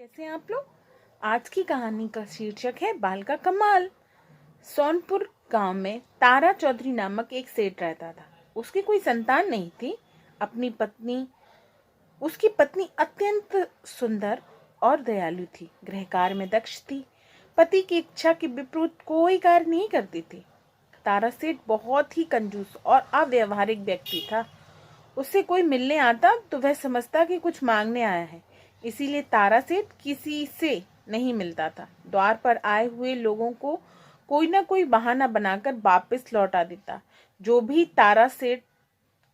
कैसे हैं आप लोग। आज की कहानी का शीर्षक है बाल का कमाल। सोनपुर गांव में तारा चौधरी नामक एक सेठ रहता था। उसकी कोई संतान नहीं थी। उसकी पत्नी अत्यंत सुंदर और दयालु थी। गृह कार्य में दक्ष थी। पति की इच्छा के विपरीत कोई कार्य नहीं करती थी। तारा सेठ बहुत ही कंजूस और अव्यवहारिक व्यक्ति था। उससे कोई मिलने आता तो वह समझता कि कुछ मांगने आया है, इसीलिए तारा सेठ किसी से नहीं मिलता था। द्वार पर आए हुए लोगों को कोई ना कोई बहाना बनाकर वापस लौटा देता। जो भी तारा सेठ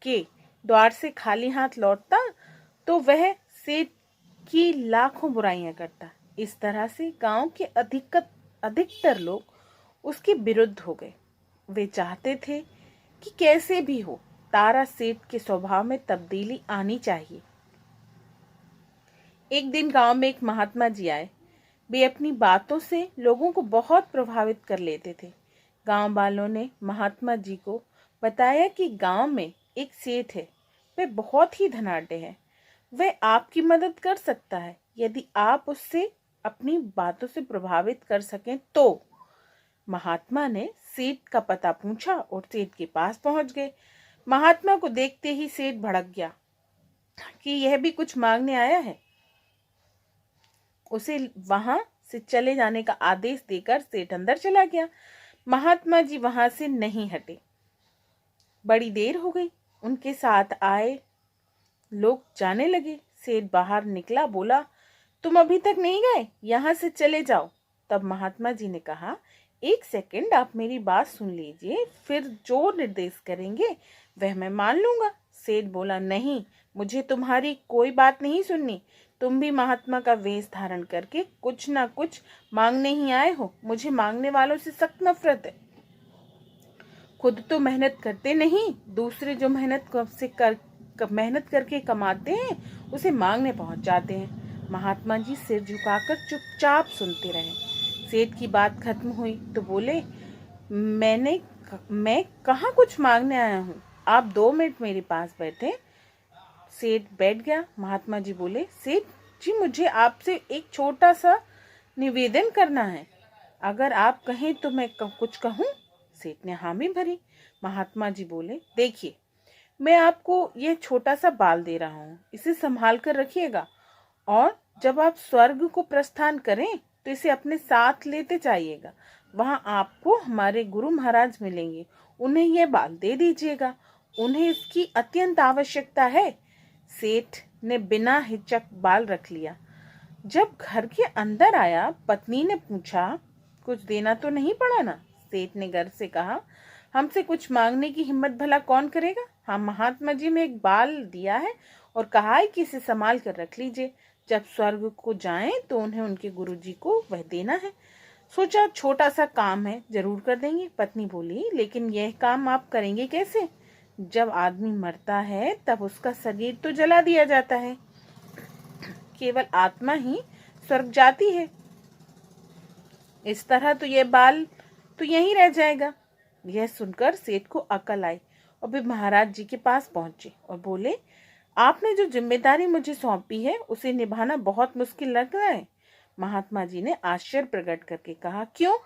के द्वार से खाली हाथ लौटता तो वह सेठ की लाखों बुराइयां करता। इस तरह से गांव के अधिकतर लोग उसके विरुद्ध हो गए। वे चाहते थे कि कैसे भी हो तारा सेठ के स्वभाव में तब्दीली आनी चाहिए। एक दिन गांव में एक महात्मा जी आए। वे अपनी बातों से लोगों को बहुत प्रभावित कर लेते थे। गांव वालों ने महात्मा जी को बताया कि गांव में एक सेठ है। वह बहुत ही धनाढ्य है। वह आपकी मदद कर सकता है यदि आप उससे अपनी बातों से प्रभावित कर सकें तो। महात्मा ने सेठ का पता पूछा और सेठ के पास पहुंच गए। महात्मा को देखते ही सेठ भड़क गया कि यह भी कुछ मांगने आया है। उसे वहां से चले जाने का आदेश देकर सेठ अंदर चला गया। महात्मा जी वहां से नहीं हटे। बड़ी देर हो गई। उनके साथ आए लोग जाने लगे। सेठ बाहर निकला, बोला, तुम अभी तक नहीं गए, यहां से चले जाओ। तब महात्मा जी ने कहा, एक सेकंड, आप मेरी बात सुन लीजिए, फिर जो निर्देश करेंगे वह मैं मान लूंगा। सेठ बोला, नहीं, मुझे तुम्हारी कोई बात नहीं सुननी। तुम भी महात्मा का वेश धारण करके कुछ ना कुछ मांगने ही आए हो। मुझे मांगने वालों से सख्त नफरत है। खुद तो मेहनत करते नहीं, दूसरे जो मेहनत करके कमाते हैं उसे मांगने पहुंच जाते हैं। महात्मा जी सिर झुकाकर चुपचाप सुनते रहे। सेठ की बात खत्म हुई तो बोले, मैं कहाँ कुछ मांगने आया हूँ, आप 2 मिनट मेरे पास बैठे। सेठ बैठ गया। महात्मा जी बोले, सेठ जी, मुझे आपसे एक छोटा सा निवेदन करना है। अगर आप कहें तो मैं कुछ कहूँ। सेठ ने हामी भरी। महात्मा जी बोले, देखिए, मैं आपको यह छोटा सा बाल दे रहा हूँ, इसे संभाल कर रखिएगा और जब आप स्वर्ग को प्रस्थान करें तो इसे अपने साथ लेते जाइएगा। वहां आपको हमारे गुरु महाराज मिलेंगे, उन्हें यह बाल दे दीजिएगा, उन्हें इसकी अत्यंत आवश्यकता है। सेठ ने बिना हिचक बाल रख लिया। जब घर के अंदर आया, पत्नी ने पूछा, कुछ देना तो नहीं पड़ा ना? सेठ ने घर से कहा, हमसे कुछ मांगने की हिम्मत भला कौन करेगा? हाँ, महात्मा जी में एक बाल दिया है और कहा है कि इसे संभाल कर रख लीजिए, जब स्वर्ग को जाएं तो उन्हें उनके गुरुजी को वह देना है। सोचा छोटा सा काम है, जरूर कर देंगे। पत्नी बोली, लेकिन यह काम आप करेंगे कैसे? जब आदमी मरता है तब उसका शरीर तो जला दिया जाता है, केवल आत्मा ही स्वर्ग जाती है। इस तरह तो यह बाल तो यहीं रह जाएगा। यह सुनकर सेठ को अकल आई और वे महाराज जी के पास पहुंचे और बोले, आपने जो जिम्मेदारी मुझे सौंपी है उसे निभाना बहुत मुश्किल लग रहा है। महात्मा जी ने आश्चर्य प्रकट करके कहा, क्यों,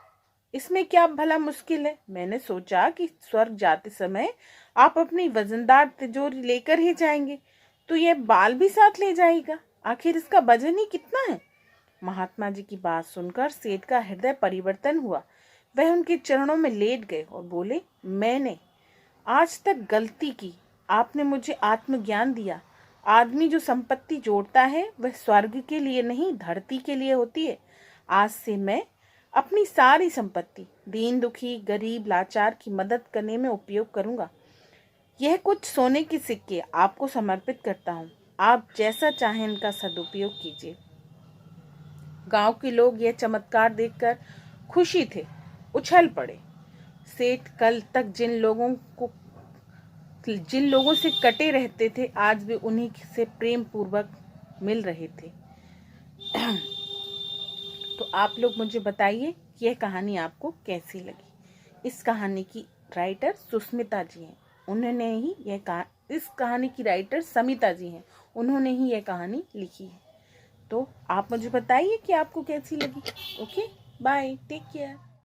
इसमें क्या भला मुश्किल है? मैंने सोचा कि स्वर्ग जाते समय आप अपनी वजनदार तिजोरी लेकर ही जाएंगे, तो यह बाल भी साथ ले जाएगा। आखिर इसका वजन ही कितना है? महात्मा जी की बात सुनकर सेठ का हृदय परिवर्तन हुआ। वह उनके चरणों में लेट गए और बोले, मैंने आज तक गलती की, आपने मुझे आत्मज्ञान दिया। आदमी जो संपत्ति जोड़ता है वह स्वर्ग के लिए नहीं, धरती के लिए होती है। आज से मैं अपनी सारी संपत्ति दीन दुखी गरीब लाचार की मदद करने में उपयोग करूंगा। यह कुछ सोने के सिक्के आपको समर्पित करता हूँ, आप जैसा चाहें इनका सदुपयोग कीजिए। गांव के लोग यह चमत्कार देखकर खुशी थे, उछल पड़े। सेठ कल तक जिन लोगों से कटे रहते थे, आज वे उन्हीं से प्रेम पूर्वक मिल रहे थे। तो आप लोग मुझे बताइए कि यह कहानी आपको कैसी लगी। इस कहानी की राइटर सुस्मिता जी हैं। उन्होंने ही इस कहानी की राइटर समिता जी हैं। उन्होंने ही यह कहानी लिखी है। तो आप मुझे बताइए कि आपको कैसी लगी। Okay, bye, take care.